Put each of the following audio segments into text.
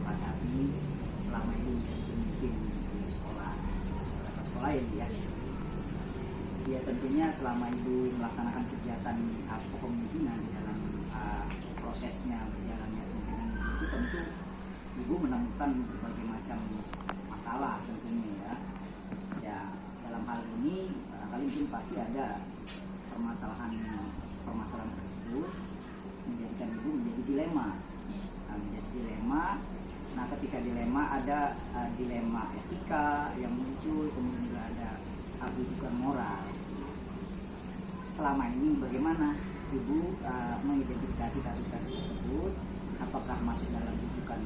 Pak Abi selama ini menjadi pemimpin di sekolah beberapa sekolah ya. Ya tentunya selama Ibu melaksanakan kegiatan kepemimpinan di dalam prosesnya berjalannya pemimpinan itu tentu Ibu menemukan berbagai macam masalah tentunya ya. Ya dalam hal ini barangkali mungkin pasti ada permasalahan tersebut menjadikan Ibu menjadi dilema. Menjadi dilema. Nah ketika dilema ada dilema etika yang muncul, kemudian juga ada kebutuhan moral. Selama ini bagaimana Ibu mengidentifikasi kasus-kasus tersebut? Apakah masuk dalam rujukan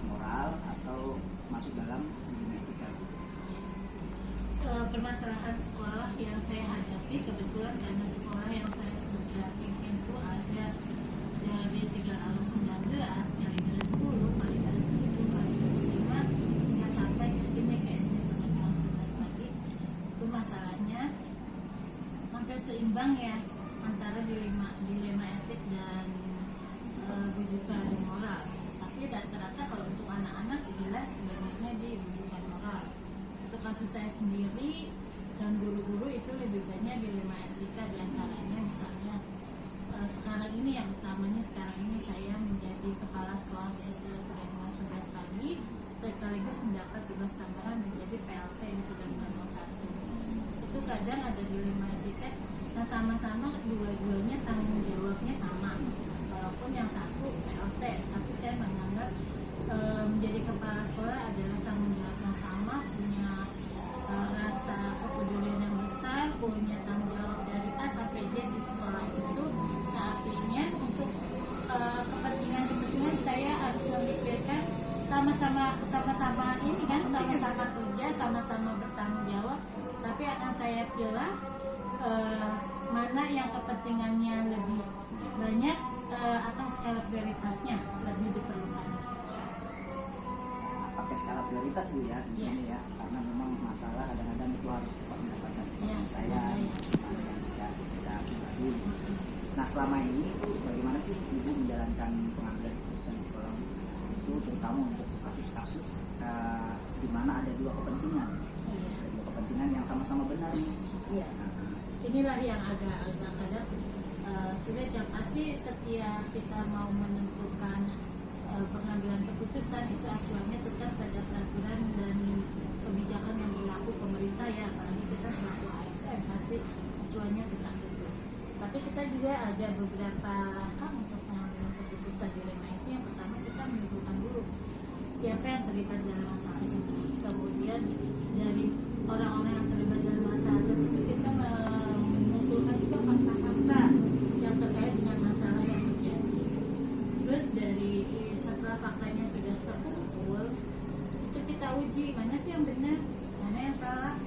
moral atau masuk dalam dilema etika? Permasalahan sekolah yang saya hadapi kebetulan karena sekolah yang saya sudah pimpin itu ada dari 3 alur 19 kali dari 10 kali dari 7 kali dari 5 hingga sampai ke sini ke SD Pengajian 11 tadi. Itu masalahnya hampir seimbang ya antara dilema etik dan rujukan moral. Tapi rata-rata kalau untuk anak-anak jelas banyaknya di rujukan moral. Untuk kasus saya sendiri dan guru-guru itu lebih banyak dilema etika, diantaranya misalnya sekarang ini yang utamanya sekarang ini saya menjadi kepala sekolah di SD Pengajian 11 tadi sekaligus mendapat tugas tambahan menjadi PLT di Pengajian 1. Itu kadang ada dilema etika. Nah sama-sama dua-duanya tanggung jawabnya sama, walaupun yang satu PLT, tapi saya menganggap menjadi kepala sekolah adalah tanggung jawab yang sama, punya rasa kepedulian yang besar, punya tanggung jawab dari A sampai Z di sekolah itu. Nah artinya untuk kepentingan saya harus memikirkan sama-sama ini kan, sama-sama kerja, sama-sama bertanggung jawab, tapi akan saya pilih mana yang kepentingannya lebih banyak atau skala prioritasnya lebih diperlukan. Pakai skala prioritas Bu ya, ini ya, karena memang masalah kadang-kadang itu harus cepat mendapatkan saya yang bisa kita bagi. Nah selama ini itu bagaimana sih Ibu menjalankan pengambilan keputusan di sekolah itu, terutama untuk kasus-kasus di mana ada dua kepentingan, dua kepentingan yang sama-sama benar nih. Iya. Inilah yang agak kadang sulit. Yang pasti setiap kita mau menentukan pengambilan keputusan itu acuannya tetap pada peraturan dan kebijakan yang berlaku pemerintah ya, apalagi kita selaku ASN pasti acuannya tetap itu. Tapi kita juga ada beberapa langkah untuk pengambilan keputusan dilema itu. Yang pertama kita menentukan dulu siapa yang terlibat dalam masalah ini, kemudian dari orang-orang yang terlibat dalam masalah tersebut kita mengumpulkan juga fakta-fakta yang terkait dengan masalah yang terjadi. Terus dari setelah faktanya sudah terkumpul, itu kita uji mana sih yang benar, mana yang salah.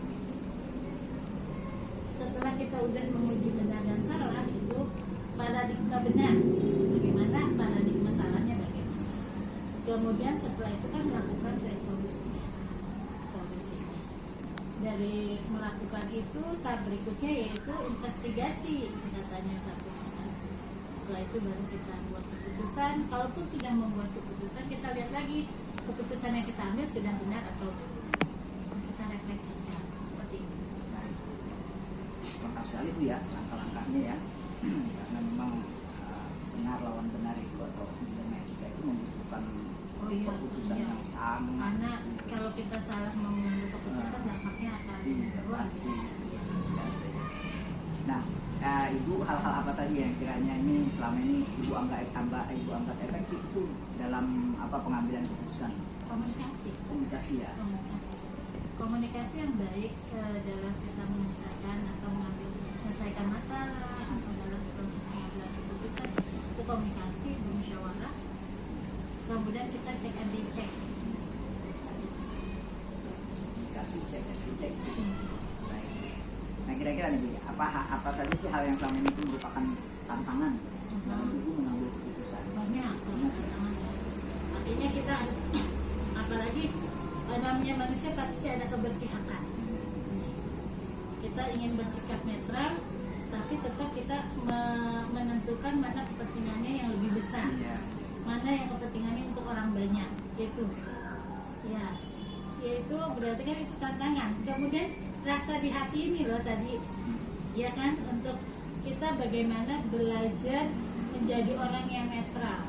Setelah kita udah menguji benar dan salah, itu paradigma benar, bagaimana paradigma salahnya bagaimana. Kemudian setelah itu kan melakukan resolusinya. Dari melakukan itu, tahap berikutnya yaitu investigasi datanya satu persatu. Setelah itu baru kita buat keputusan. Kalaupun sudah membuat keputusan, kita lihat lagi keputusan yang kita ambil sudah benar atau tidak. Kita refleksikan seperti ini. Lengkap sekali Bu ya langkah-langkahnya ya. Karena memang benar lawan benar itu atau dilema etika itu membutuhkan keputusan yang sama. Karena kalau kita salah mengambil keputusan, dampaknya akan pasti. Nah, Ibu hal-hal apa saja yang kiranya ini selama ini Ibu anggap efektif itu dalam pengambilan keputusan? Komunikasi ya. Komunikasi yang baik dalam kita menyelesaikan atau menyelesaikan masalah atau dalam proses pengambilan keputusan itu komunikasi, bermusyawarah. Kemudian kita cek and recheck. Komunikasi, cek and recheck. Baik. Nah kira-kira nih Bu, apa saja sih hal yang selama ini itu merupakan tantangan dalam Ibu mengambil keputusan? Banyak tantangan. Artinya kita harus, apalagi namanya manusia pasti ada keberpihakan. Kita ingin bersikap netral, tapi tetap kita menentukan mana kepentingannya yang lebih besar. Mana yang kepentingannya untuk orang banyak. gitu ya. Itu berarti kan itu tantangan. Kemudian rasa di hati ini loh tadi, ya kan, untuk kita bagaimana belajar menjadi orang yang netral,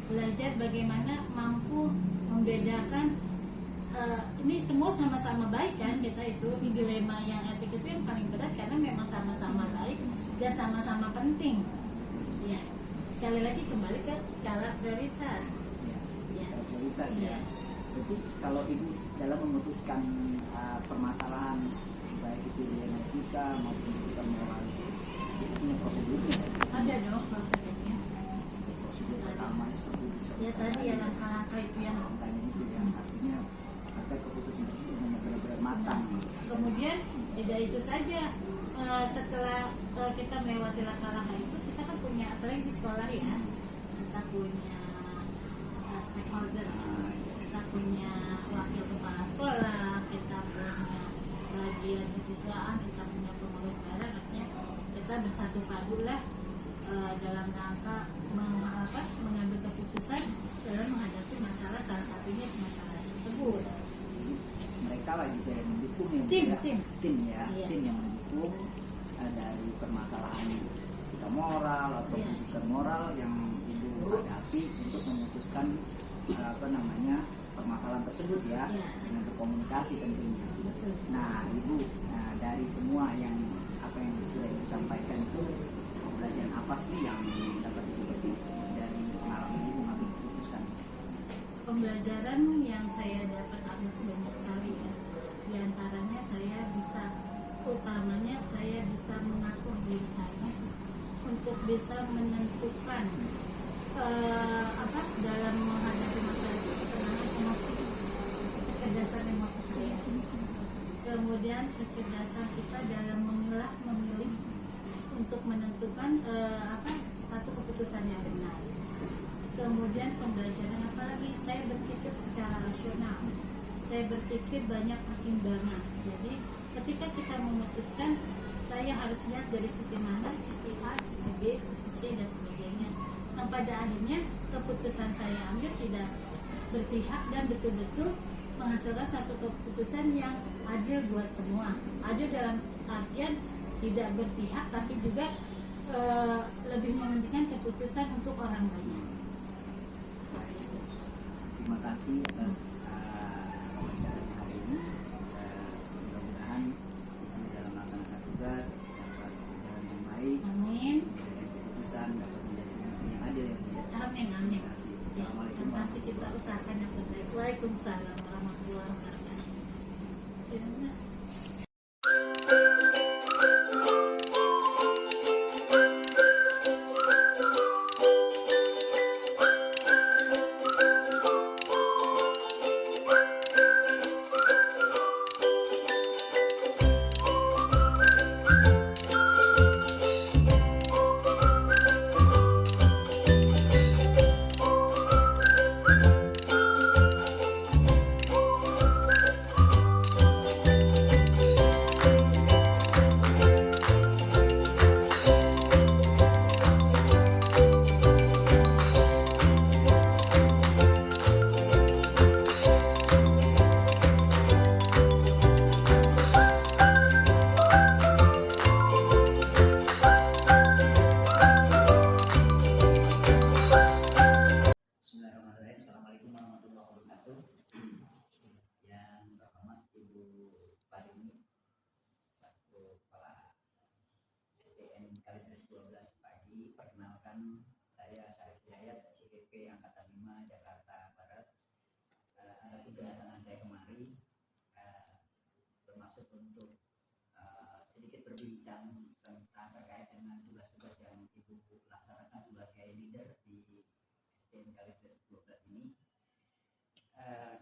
belajar bagaimana mampu membedakan. Ini semua sama-sama baik kan, kita itu dilema yang etik itu yang paling berat karena memang sama-sama baik dan sama-sama penting ya. Sekali lagi kembali ke skala prioritas ya. Prioritas Ya. ya. Jadi kalau ibu dalam memutuskan permasalahan baik itu dilema etika maupun etika moral, itu punya prosedurnya. Ada dong prosedurnya. Prosedur pertama seperti itu. Ya tadi ya langkah-langkah itu yang Langkahnya itu yang artinya agar keputusan tersebut benar-benar matang. kemudian tidak itu saja. Setelah kita melewati langkah-langkah itu, kita kan punya, apalagi di sekolah ya, kita punya stakeholder, kita punya wakil kepala sekolah, kita punya bagian kesiswaan, kita punya pengurus daerah. Artinya kita bersatu padu lah dalam rangka mengambil keputusan dalam menghadapi masalah, salah satunya masalah tersebut. Mereka lah juga yang mendukung yang Tim ya, Iya. tim yang mendukung dari permasalahan etika moral atau Iya. etika moral yang ibu hadapi untuk memutuskan permasalahan tersebut ya, Iya. dengan berkomunikasi tentunya. Betul. Nah ibu, dari semua yang apa yang sudah ibu sampaikan itu, pembelajaran apa sih yang dapat ibu petik dari pengalaman ibu mengambil keputusan? Pembelajaran yang saya dapat ambil itu banyak sekali ya. Di antaranya utamanya saya bisa mengatur diri saya untuk bisa menentukan dalam menghadapi masalah itu, ketenangan emosi, kecerdasan emosi saya. Kemudian kecerdasan kita dalam memilih untuk menentukan satu keputusan yang benar. Kemudian pembelajaran apa lagi? Saya berpikir secara rasional. Saya berpikir banyak pertimbangan. Jadi ketika kita memutuskan, saya harus lihat dari sisi mana, sisi A, sisi B, sisi C dan sebagainya. Nah, pada akhirnya keputusan saya ambil tidak berpihak dan betul-betul menghasilkan satu keputusan yang adil buat semua. Adil dalam artian tidak berpihak, tapi juga lebih mementingkan keputusan untuk orang banyak. Terima kasih atas wawancara hari ini. Mudah-mudahan ibu dalam melaksanakan tugas dapat berjalan yang baik, Amin. menjadi keputusan dapat menjadi pemimpin yang adil yang tidak. Amin. Terima Amin. kasih. Ya, Assalamualaikum yang pasti kita usahakan yang terbaik. Waalaikumsalam warahmatullahi wabarakatuh. Ya. Bismillahirrahmanirrahim. Assalamualaikum warahmatullahi wabarakatuh. Yang terhormat Ibu Parini selaku Kepala SDN Kalideres 12 pagi. Perkenalkan, saya Syarif Hidayat, CGP Angkatan 5 Jakarta Barat. Adapun kedatangan saya kemari bermaksud untuk sedikit berbincang tentang terkait dengan tugas-tugas yang Ibu laksanakan sebagai leader di SDN Kalideres 12 ini.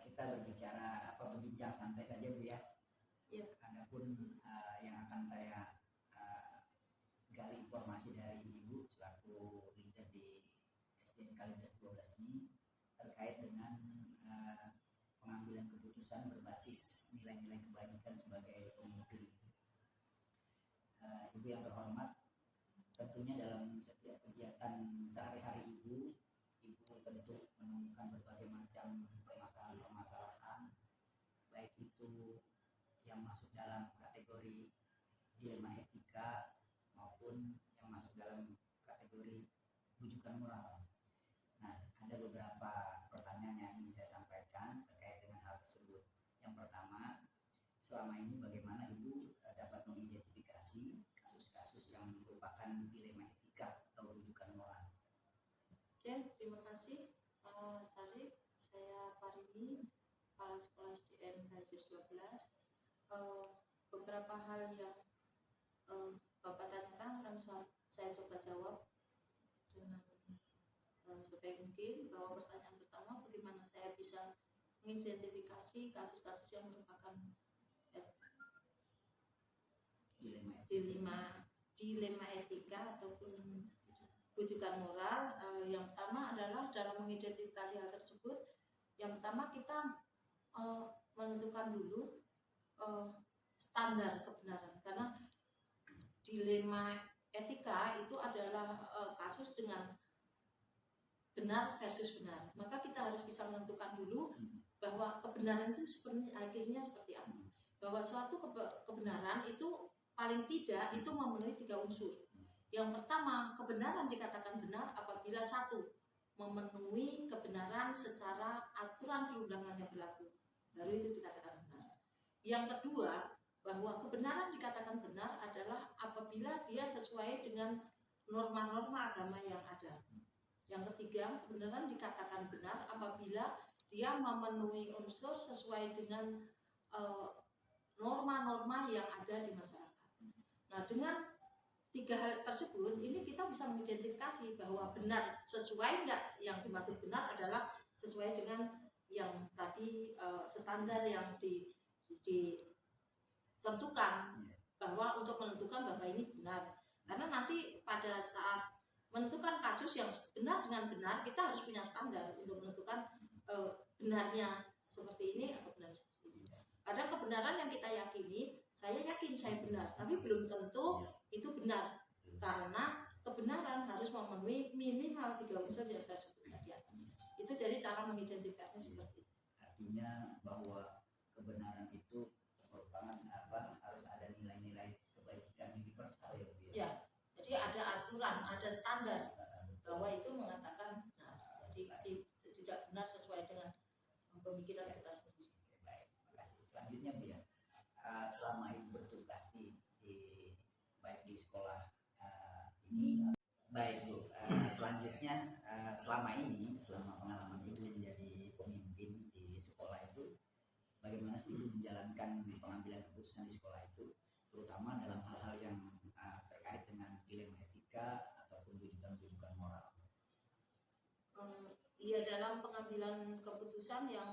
Kita berbincang santai saja Bu ya. Ya. Adapun yang akan saya gali informasi dari Ibu selaku leader di SDN Kalideres 12 ini terkait dengan pengambilan keputusan berbasis nilai-nilai kebajikan sebagai pemimpin. Ibu yang terhormat, tentunya dalam setiap kegiatan sehari-hari Ibu tentu menemukan berbagai macam permasalahan-permasalahan, baik itu yang masuk dalam kategori dilema etika maupun yang masuk dalam kategori rujukan moral. Nah, ada beberapa pertanyaan yang ingin saya sampaikan terkait dengan hal tersebut. Yang pertama, selama ini bagaimana Ibu dapat mengidentifikasi kasus-kasus yang merupakan dilema etika atau rujukan moral? Oke, terima kasih Pak Sarif. Saya Parini, Kepala Sekolah SDN Kajus 12. Beberapa hal yang Bapak tanyakan akan saya coba jawab dengan sebaik mungkin. Bahwa pertanyaan pertama, bagaimana saya bisa mengidentifikasi kasus-kasus yang merupakan dilema etika ataupun rujukan moral. Yang pertama adalah dalam mengidentifikasi hal tersebut, yang pertama kita menentukan dulu standar kebenaran, karena dilema etika itu adalah kasus dengan benar versus benar. Maka kita harus bisa menentukan dulu bahwa kebenaran itu akhirnya seperti apa. Bahwa suatu kebenaran itu paling tidak itu memenuhi 3 unsur. Yang pertama, kebenaran dikatakan benar apabila satu, memenuhi kebenaran secara aturan perundangan yang berlaku, baru itu dikatakan benar. Yang kedua, bahwa kebenaran dikatakan benar adalah apabila dia sesuai dengan norma-norma agama yang ada. Yang ketiga, kebenaran dikatakan benar apabila dia memenuhi unsur sesuai dengan norma-norma yang ada di masyarakat. Nah, dengan 3 hal tersebut, ini kita bisa mengidentifikasi bahwa benar sesuai enggak, yang dimaksud benar adalah sesuai dengan yang tadi standar yang ditentukan, bahwa untuk menentukan bahwa ini benar. Karena nanti pada saat menentukan kasus yang benar dengan benar, kita harus punya standar untuk menentukan benarnya seperti ini atau benar seperti ini. Ada kebenaran yang kita yakini, saya yakin saya benar, tapi belum tentu itu benar, karena kebenaran harus memenuhi minimal 3 unsur yang saya sebutkan di atas. Itu jadi cara mengidentifikasinya seperti itu. Artinya bahwa kebenaran itu merupakan harus ada nilai-nilai kebajikan universal ya Bu ya. Ya, jadi ada aturan, ada standar bahwa itu mengatakan, nah, jadi tidak benar sesuai dengan pemikiran kita sendiri. Baik, terima kasih. Selanjutnya Bu ya, selama Ibu bertugas baik di sekolah ini, baik Bu. Selanjutnya, selama pengalaman Ibu menjadi pemimpin di sekolah itu, bagaimana sih Ibu menjalankan pengambilan keputusan di sekolah itu, terutama dalam hal-hal yang terkait dengan dilema etika ataupun rujukan moral? Iya, dalam pengambilan keputusan yang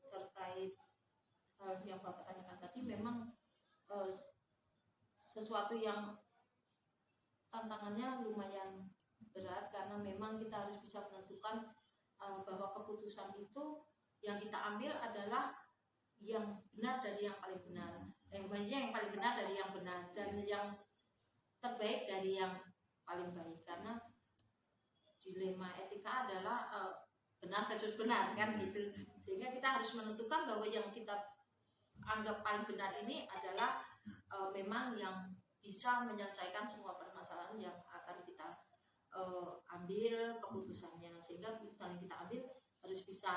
terkait hal yang Bapak tanyakan tadi, memang sesuatu yang tantangannya lumayan berat, karena memang kita harus bisa menentukan bahwa keputusan itu yang kita ambil adalah yang benar dari yang paling benar, yang paling benar dari yang benar, dan yang terbaik dari yang paling baik. Karena dilema etika adalah benar versus benar, kan gitu. Sehingga kita harus menentukan bahwa yang kita anggap paling benar ini adalah memang yang bisa menyelesaikan semua permasalahan yang akan kita ambil keputusannya. Sehingga keputusan yang kita ambil harus bisa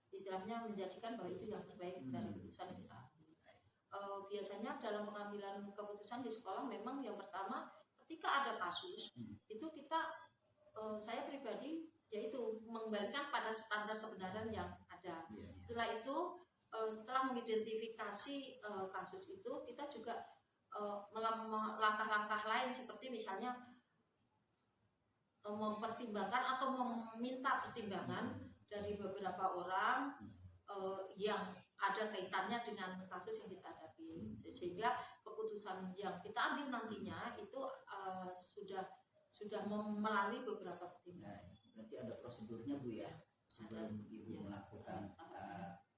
istilahnya menjadikan bahwa itu yang terbaik dari keputusan yang kita ambil. Biasanya dalam pengambilan keputusan di sekolah, memang yang pertama ketika ada kasus itu kita, saya pribadi yaitu mengembalikan pada standar kebenaran yang ada. Setelah itu, setelah mengidentifikasi kasus itu, kita juga langkah-langkah lain, seperti misalnya mempertimbangkan atau meminta pertimbangan dari beberapa orang yang ada kaitannya dengan kasus yang kita hadapi, sehingga keputusan yang kita ambil nantinya itu sudah melalui beberapa pertimbangan. Berarti ada prosedurnya Bu ya, sebelum Ibu melakukan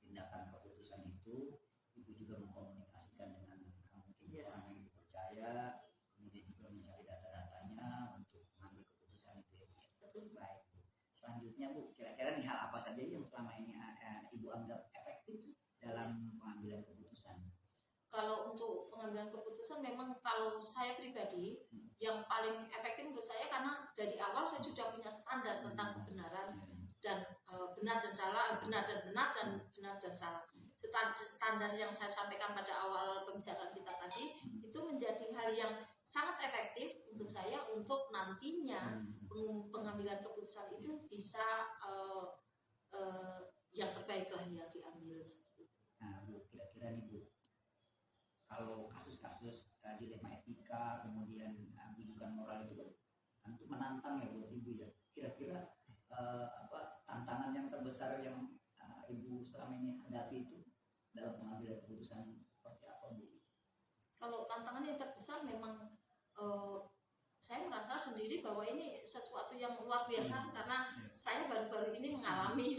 tindakan keputusan itu, Ibu juga mengkomunikasikan dengan mungkin orang yang dipercaya, kemudian juga mencari data-datanya untuk mengambil keputusan itu ya Bu. Betul. Baik Bu. Selanjutnya selanjutnya Bu, kira-kira nih hal apa saja yang selama ini Ibu anggap efektif dalam pengambilan keputusan? Kalau untuk pengambilan keputusan memang kalau saya pribadi yang paling efektif menurut saya, karena dari awal saya sudah punya standar tentang kebenaran dan benar dan salah, benar dan benar dan benar dan salah. Standar yang saya sampaikan pada awal pembicaraan kita tadi itu menjadi hal yang sangat efektif untuk saya untuk nantinya pengambilan keputusan itu bisa yang terbaik lah yang diambil. Nah Bu, kira-kira nih Bu, kalau kasus-kasus dilema etika, kemudian bidukan moral itu kan itu menantang ya buat Ibu ya. Kira-kira tantangan yang terbesar yang Ibu selama ini hadapi itu dalam pengambilan keputusan seperti apa Bu? Kalau tantangan yang terbesar memang saya merasa sendiri bahwa ini sesuatu yang luar biasa karena saya baru-baru ini mengalami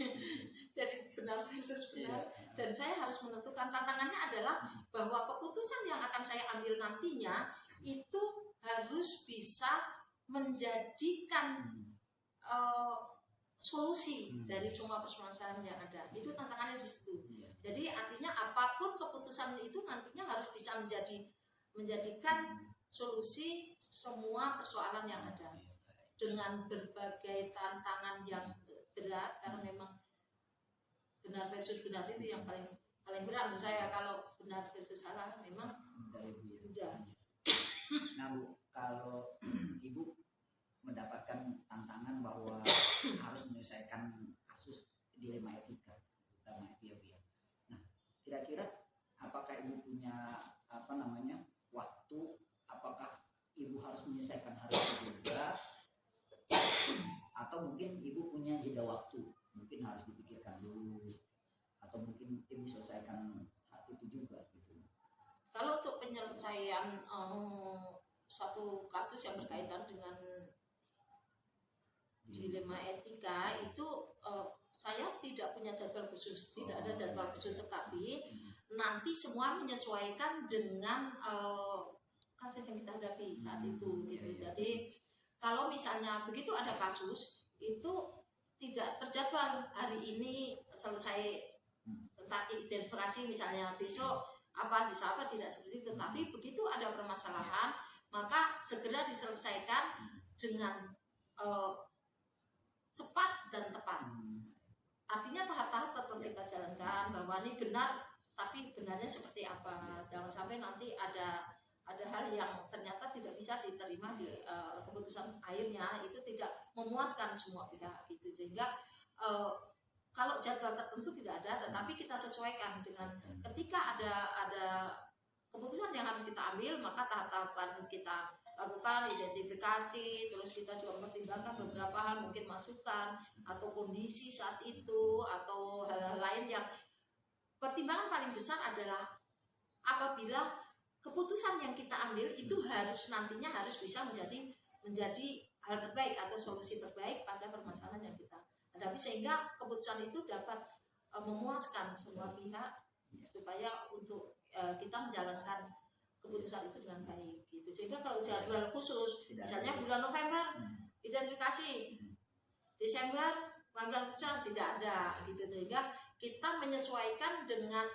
jadi benar versus benar, dan saya harus menentukan. Tantangannya adalah bahwa keputusan yang akan saya ambil nantinya itu harus bisa menjadikan solusi dari semua permasalahan yang ada. Itu tantangannya di situ. Jadi artinya apapun keputusan itu nantinya harus bisa menjadikan solusi semua persoalan yang ada dengan berbagai tantangan yang berat, karena memang benar versus benar itu yang paling berat menurut saya. Kalau benar versus salah memang udah. Nah Bu, kalau Ibu mendapatkan tantangan bahwa harus menyelesaikan kasus dilema etika, terutama itu ya Bu ya. Nah, kira-kira apakah Ibu punya waktu? Apakah Ibu harus menyelesaikan hari itu juga, atau mungkin Ibu punya jeda waktu, mungkin harus dipikirkan dulu, atau mungkin Ibu selesaikan saat itu juga gitu? Kalau untuk penyelesaian suatu kasus yang berkaitan dengan dilema etika itu saya tidak punya jadwal khusus, tidak ada jadwal khusus, tetapi nanti semua menyesuaikan dengan kasus yang kita hadapi saat itu gitu. Jadi kalau misalnya begitu ada kasus itu tidak terjadwal hari ini selesai tentang identifikasi, misalnya besok bisa apa, tidak seperti itu. Tapi begitu ada permasalahan maka segera diselesaikan dengan cepat dan tepat. Artinya tahap-tahap tetap kita jalankan, bahwa ini benar, tapi benarnya seperti apa. Jangan sampai nanti ada hal yang ternyata tidak bisa diterima di keputusan akhirnya, itu tidak memuaskan semua pihak gitu. Sehingga kalau jadwal tertentu tidak ada, tetapi kita sesuaikan dengan ketika ada keputusan yang harus kita ambil, maka tahap-tahapan kita lakukan identifikasi, terus kita juga mempertimbangkan beberapa hal, mungkin masukan atau kondisi saat itu atau hal-hal lain. Yang pertimbangan paling besar adalah apabila keputusan yang kita ambil itu nantinya harus bisa menjadi hal terbaik atau solusi terbaik pada permasalahan yang kita hadapi, sehingga keputusan itu dapat memuaskan semua pihak supaya untuk kita menjalankan keputusan itu dengan baik gitu. Sehingga kalau jadwal khusus, misalnya bulan November identifikasi, Desember pengambilan keputusan, tidak ada gitu. Sehingga kita menyesuaikan dengan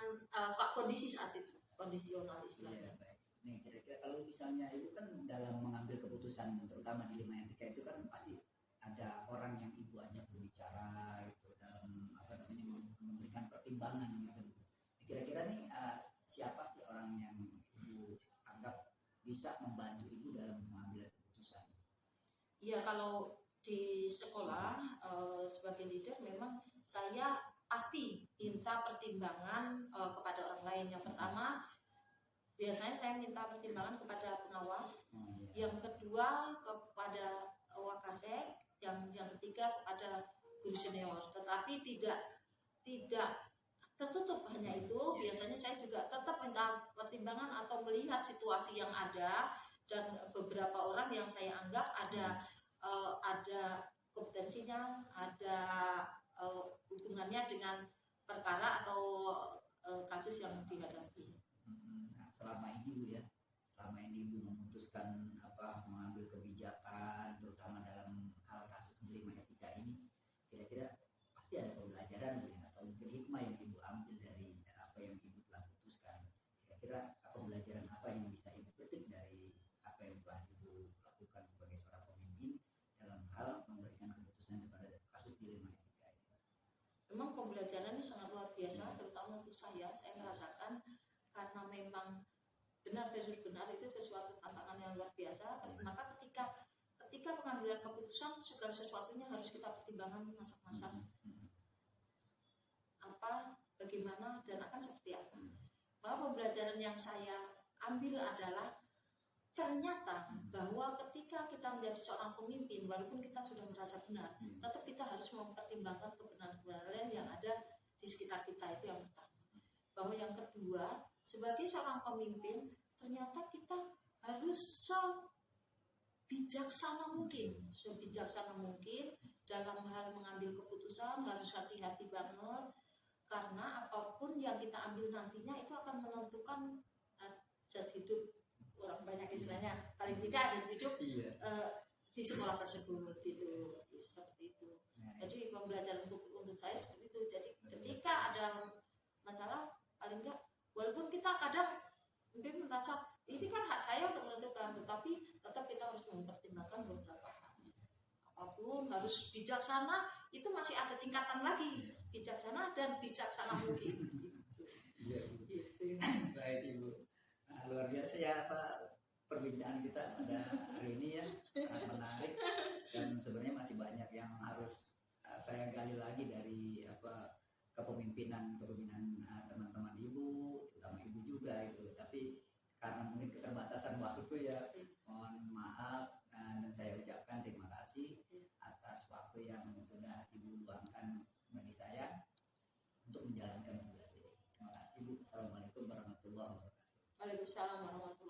kondisi saat itu, kondisional istilahnya. Nih kira-kira kalau misalnya Ibu kan dalam mengambil keputusan, terutama di dilema etika itu kan pasti ada orang yang Ibu ajak berbicara itu dalam memberikan pertimbangan gitu. Kira-kira nih siapa sih orang yang Ibu anggap bisa membantu Ibu dalam mengambil keputusan? Iya, kalau di sekolah sebagai leader memang saya pasti minta pertimbangan kepada orang lain. Yang pertama biasanya saya minta pertimbangan kepada pengawas, yang kedua kepada wakasek, yang ketiga kepada guru senior. Tetapi tidak tertutup hanya itu. Biasanya saya juga tetap minta pertimbangan atau melihat situasi yang ada, dan beberapa orang yang saya anggap ada kompetensinya, ada hubungannya dengan perkara atau kasus yang dihadapi. Selama ini Ibu memutuskan mengambil kebijakan terutama dalam hal kasus dilema etika ini, kira-kira memang pembelajaran ini sangat luar biasa, terutama untuk saya merasakan karena memang benar versus benar itu sesuatu tantangan yang luar biasa. Maka ketika pengambilan keputusan segala sesuatunya harus kita pertimbangkan masak-masak apa, bagaimana, dan akan seperti apa. Maka pembelajaran yang saya ambil adalah ternyata bahwa ketika kita menjadi seorang pemimpin, walaupun kita sudah merasa benar, tetap kita harus mempertimbangkan kebenaran-kebenaran yang ada di sekitar kita. Itu yang pertama. Bahwa yang kedua, sebagai seorang pemimpin, ternyata kita harus sebijaksana mungkin dalam hal mengambil keputusan, harus hati-hati banget, karena apapun yang kita ambil nantinya itu akan menentukan jati hidup orang, banyak istilahnya, paling tidak ada hidup di sekolah tersebut gitu, seperti itu. Jadi pembelajaran untuk saya seperti itu. Jadi ketika ada masalah, paling enggak, walaupun kita kadang mungkin merasa ini kan hak saya untuk menentukan, tetapi tetap kita harus mempertimbangkan beberapa hal. Apapun harus bijaksana, itu masih ada tingkatan lagi, bijaksana dan bijaksana mungkin. Gitu. Baik Ibu. Nah, luar biasa ya perbincangan kita pada hari ini ya, sangat menarik, dan sebenarnya masih banyak yang harus saya gali lagi dari kepemimpinan teman-teman Ibu, terutama Ibu juga itu. Tapi karena mungkin keterbatasan waktu ya, mohon maaf, dan saya ucapkan terima kasih atas waktu yang sudah Ibu luangkan bagi saya untuk menjalankan tugas ini. Terima kasih Bu. Assalamualaikum warahmatullahi wabarakatuh. Waalaikumsalam warahmatullahi wabarakatuh.